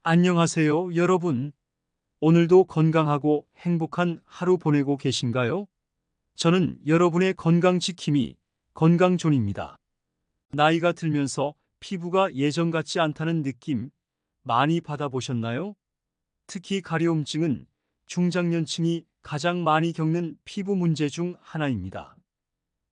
안녕하세요, 여러분. 오늘도 건강하고 행복한 하루 보내고 계신가요? 저는 여러분의 건강 지킴이 건강존입니다. 나이가 들면서 피부가 예전 같지 않다는 느낌 많이 받아보셨나요? 특히 가려움증은 중장년층이 가장 많이 겪는 피부 문제 중 하나입니다.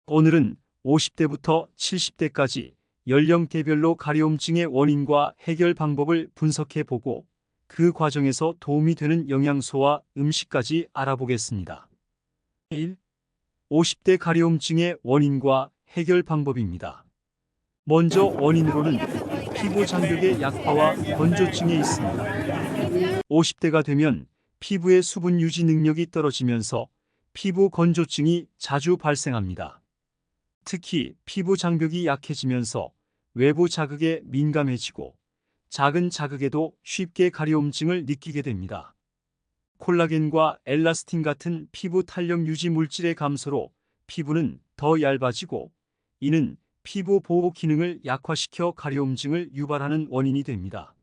오늘은 50대부터 70대까지 연령대별로 가려움증의 원인과 해결 방법을 분석해 보고 그 과정에서 도움이 되는 영양소와 음식까지 알아보겠습니다. 1. 50대 가려움증의 원인과 해결 방법입니다. 먼저 원인으로는 피부 장벽의 약화와 건조증에 있습니다. 50대가 되면 피부의 수분 유지 능력이 떨어지면서 피부 건조증이 자주 발생합니다. 특히 피부 장벽이 약해지면서 외부 자극에 민감해지고 작은 자극에도 쉽게 가려움증을 느끼게 됩니다. 콜라겐과 엘라스틴 같은 피부 탄력 유지 물질의 감소로 피부는 더 얇아지고 이는 피부 보호 기능을 약화시켜 가려움증을 유발하는 원인이 됩니다.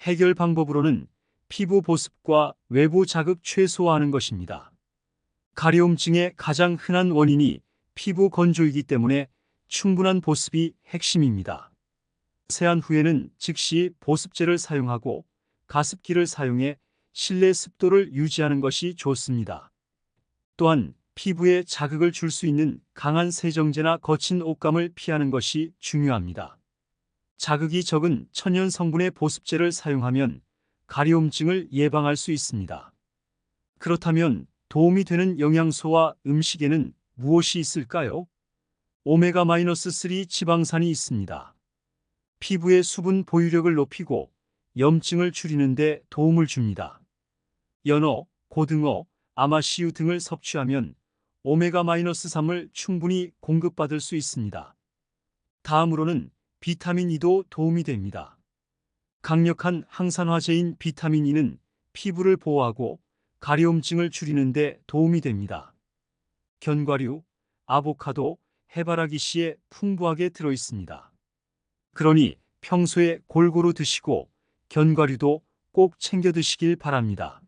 해결 방법으로는 피부 보습과 외부 자극 최소화하는 것입니다. 가려움증의 가장 흔한 원인이 피부 건조이기 때문에 충분한 보습이 핵심입니다. 세안 후에는 즉시 보습제를 사용하고 가습기를 사용해 실내 습도를 유지하는 것이 좋습니다. 또한 피부에 자극을 줄 수 있는 강한 세정제나 거친 옷감을 피하는 것이 중요합니다. 자극이 적은 천연 성분의 보습제를 사용하면 가려움증을 예방할 수 있습니다. 그렇다면 도움이 되는 영양소와 음식에는 무엇이 있을까요? 오메가-3 지방산이 있습니다. 피부의 수분 보유력을 높이고 염증을 줄이는 데 도움을 줍니다. 연어, 고등어, 아마씨유 등을 섭취하면 오메가-3을 충분히 공급받을 수 있습니다. 다음으로는 비타민 E도 도움이 됩니다. 강력한 항산화제인 비타민 E는 피부를 보호하고 가려움증을 줄이는 데 도움이 됩니다. 견과류, 아보카도, 해바라기 씨에 풍부하게 들어 있습니다. 그러니 평소에 골고루 드시고 견과류도 꼭 챙겨 드시길 바랍니다.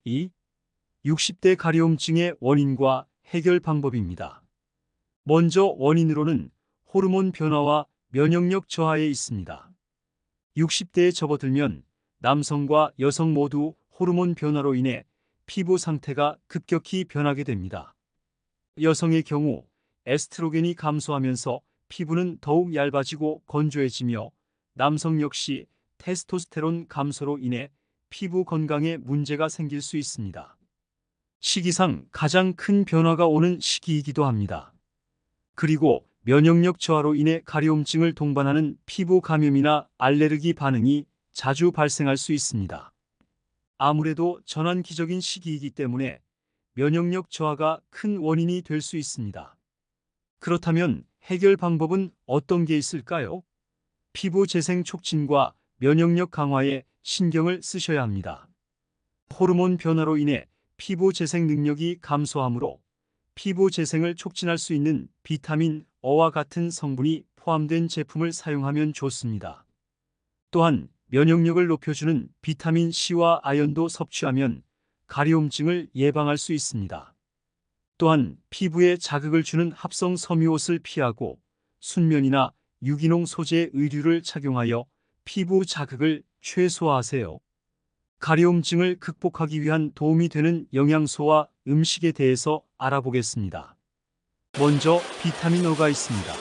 2. 60대 가려움증의 원인과 해결 방법입니다. 먼저 원인으로는 호르몬 변화와 면역력 저하에 있습니다. 60대에 접어들면 남성과 여성 모두 호르몬 변화로 인해 피부 상태가 급격히 변하게 됩니다. 여성의 경우 에스트로겐이 감소하면서 피부는 더욱 얇아지고 건조해지며 남성 역시 테스토스테론 감소로 인해 피부 건강에 문제가 생길 수 있습니다. 시기상 가장 큰 변화가 오는 시기이기도 합니다. 그리고 면역력 저하로 인해 가려움증을 동반하는 피부 감염이나 알레르기 반응이 자주 발생할 수 있습니다. 아무래도 전환기적인 시기이기 때문에 면역력 저하가 큰 원인이 될 수 있습니다. 그렇다면 해결 방법은 어떤 게 있을까요? 피부 재생 촉진과 면역력 강화에 신경을 쓰셔야 합니다. 호르몬 변화로 인해 피부 재생 능력이 감소하므로 피부 재생을 촉진할 수 있는 비타민 E와 같은 성분이 포함된 제품을 사용하면 좋습니다. 또한 면역력을 높여주는 비타민 C와 아연도 섭취하면 가려움증을 예방할 수 있습니다. 또한 피부에 자극을 주는 합성 섬유옷을 피하고 순면이나 유기농 소재 의류를 착용하여 피부 자극을 최소화하세요. 가려움증을 극복하기 위한 도움이 되는 영양소와 음식에 대해서 알아보겠습니다. 먼저 비타민 E가 있습니다.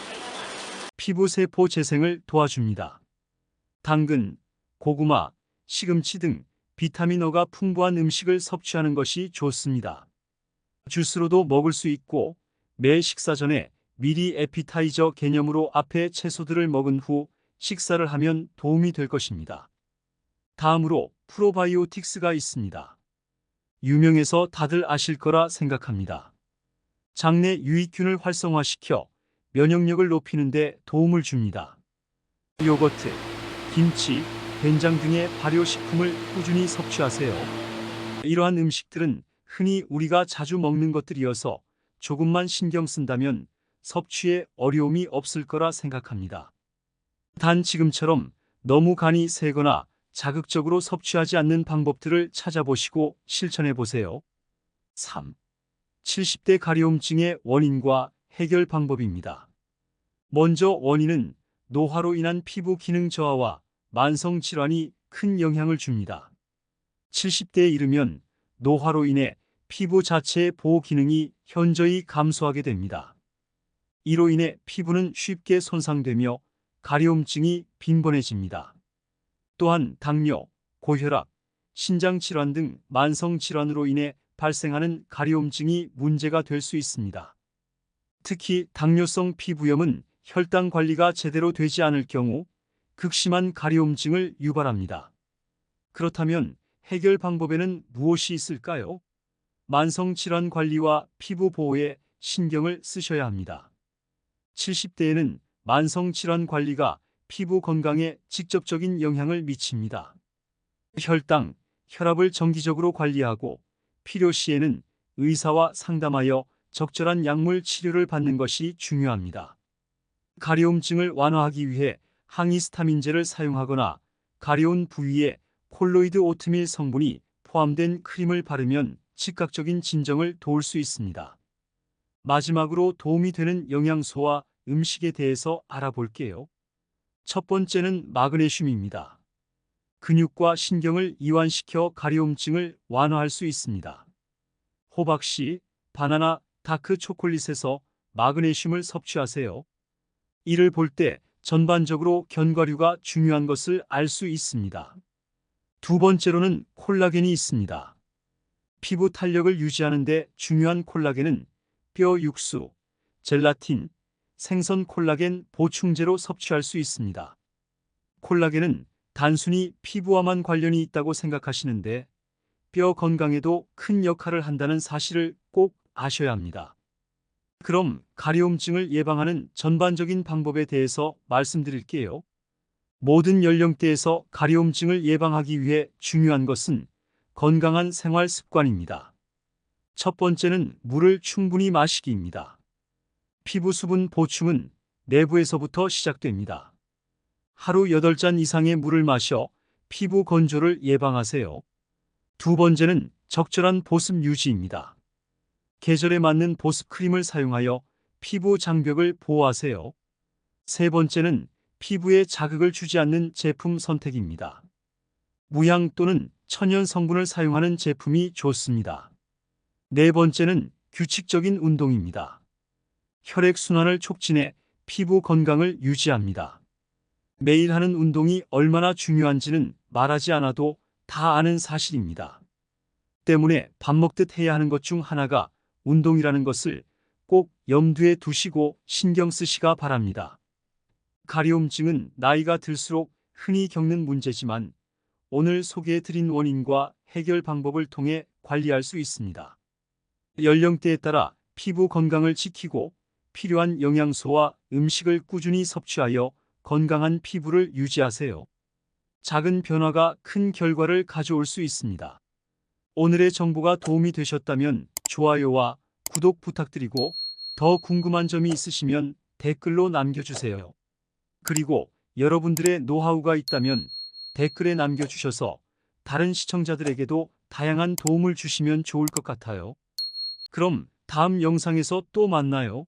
피부 세포 재생을 도와줍니다. 당근, 고구마, 시금치 등 비타민 E가 풍부한 음식을 섭취하는 것이 좋습니다. 주스로도 먹을 수 있고 매 식사 전에 미리 에피타이저 개념으로 앞에 채소들을 먹은 후 식사를 하면 도움이 될 것입니다. 다음으로 프로바이오틱스가 있습니다. 유명해서 다들 아실 거라 생각합니다. 장내 유익균을 활성화시켜 면역력을 높이는 데 도움을 줍니다. 요거트, 김치, 된장 등의 발효식품을 꾸준히 섭취하세요. 이러한 음식들은 흔히 우리가 자주 먹는 것들이어서 조금만 신경 쓴다면 섭취에 어려움이 없을 거라 생각합니다. 단 지금처럼 너무 간이 세거나 자극적으로 섭취하지 않는 방법들을 찾아보시고 실천해 보세요. 3. 70대 가려움증의 원인과 해결 방법입니다. 먼저 원인은 노화로 인한 피부 기능 저하와 만성 질환이 큰 영향을 줍니다. 70대에 이르면 노화로 인해 피부 자체의 보호 기능이 현저히 감소하게 됩니다. 이로 인해 피부는 쉽게 손상되며 가려움증이 빈번해집니다. 또한 당뇨, 고혈압, 신장 질환 등 만성 질환으로 인해 발생하는 가려움증이 문제가 될 수 있습니다. 특히 당뇨성 피부염은 혈당 관리가 제대로 되지 않을 경우 극심한 가려움증을 유발합니다. 그렇다면 해결 방법에는 무엇이 있을까요? 만성 질환 관리와 피부 보호에 신경을 쓰셔야 합니다. 70대에는 만성 질환 관리가 피부 건강에 직접적인 영향을 미칩니다. 혈당, 혈압을 정기적으로 관리하고 필요시에는 의사와 상담하여 적절한 약물 치료를 받는 것이 중요합니다. 가려움증을 완화하기 위해 항히스타민제를 사용하거나 가려운 부위에 콜로이드 오트밀 성분이 포함된 크림을 바르면 즉각적인 진정을 도울 수 있습니다. 마지막으로 도움이 되는 영양소와 음식에 대해서 알아볼게요. 첫 번째는 마그네슘입니다. 근육과 신경을 이완시켜 가려움증을 완화할 수 있습니다. 호박씨, 바나나, 다크 초콜릿에서 마그네슘을 섭취하세요. 이를 볼 때 전반적으로 견과류가 중요한 것을 알 수 있습니다. 두 번째로는 콜라겐이 있습니다. 피부 탄력을 유지하는 데 중요한 콜라겐은 뼈 육수, 젤라틴, 생선 콜라겐 보충제로 섭취할 수 있습니다. 콜라겐은 단순히 피부와만 관련이 있다고 생각하시는데 뼈 건강에도 큰 역할을 한다는 사실을 꼭 아셔야 합니다. 그럼 가려움증을 예방하는 전반적인 방법에 대해서 말씀드릴게요. 모든 연령대에서 가려움증을 예방하기 위해 중요한 것은 건강한 생활 습관입니다. 첫 번째는 물을 충분히 마시기입니다. 피부 수분 보충은 내부에서부터 시작됩니다. 하루 8잔 이상의 물을 마셔 피부 건조를 예방하세요. 두 번째는 적절한 보습 유지입니다. 계절에 맞는 보습 크림을 사용하여 피부 장벽을 보호하세요. 세 번째는 피부에 자극을 주지 않는 제품 선택입니다. 무향 또는 천연 성분을 사용하는 제품이 좋습니다. 네 번째는 규칙적인 운동입니다. 혈액순환을 촉진해 피부 건강을 유지합니다. 매일 하는 운동이 얼마나 중요한지는 말하지 않아도 다 아는 사실입니다. 때문에 밥 먹듯 해야 하는 것 중 하나가 운동이라는 것을 꼭 염두에 두시고 신경 쓰시기 바랍니다. 가려움증은 나이가 들수록 흔히 겪는 문제지만 오늘 소개해드린 원인과 해결 방법을 통해 관리할 수 있습니다. 연령대에 따라 피부 건강을 지키고 필요한 영양소와 음식을 꾸준히 섭취하여 건강한 피부를 유지하세요. 작은 변화가 큰 결과를 가져올 수 있습니다. 오늘의 정보가 도움이 되셨다면 좋아요와 구독 부탁드리고 더 궁금한 점이 있으시면 댓글로 남겨주세요. 그리고 여러분들의 노하우가 있다면 댓글에 남겨주셔서 다른 시청자들에게도 다양한 도움을 주시면 좋을 것 같아요. 그럼 다음 영상에서 또 만나요.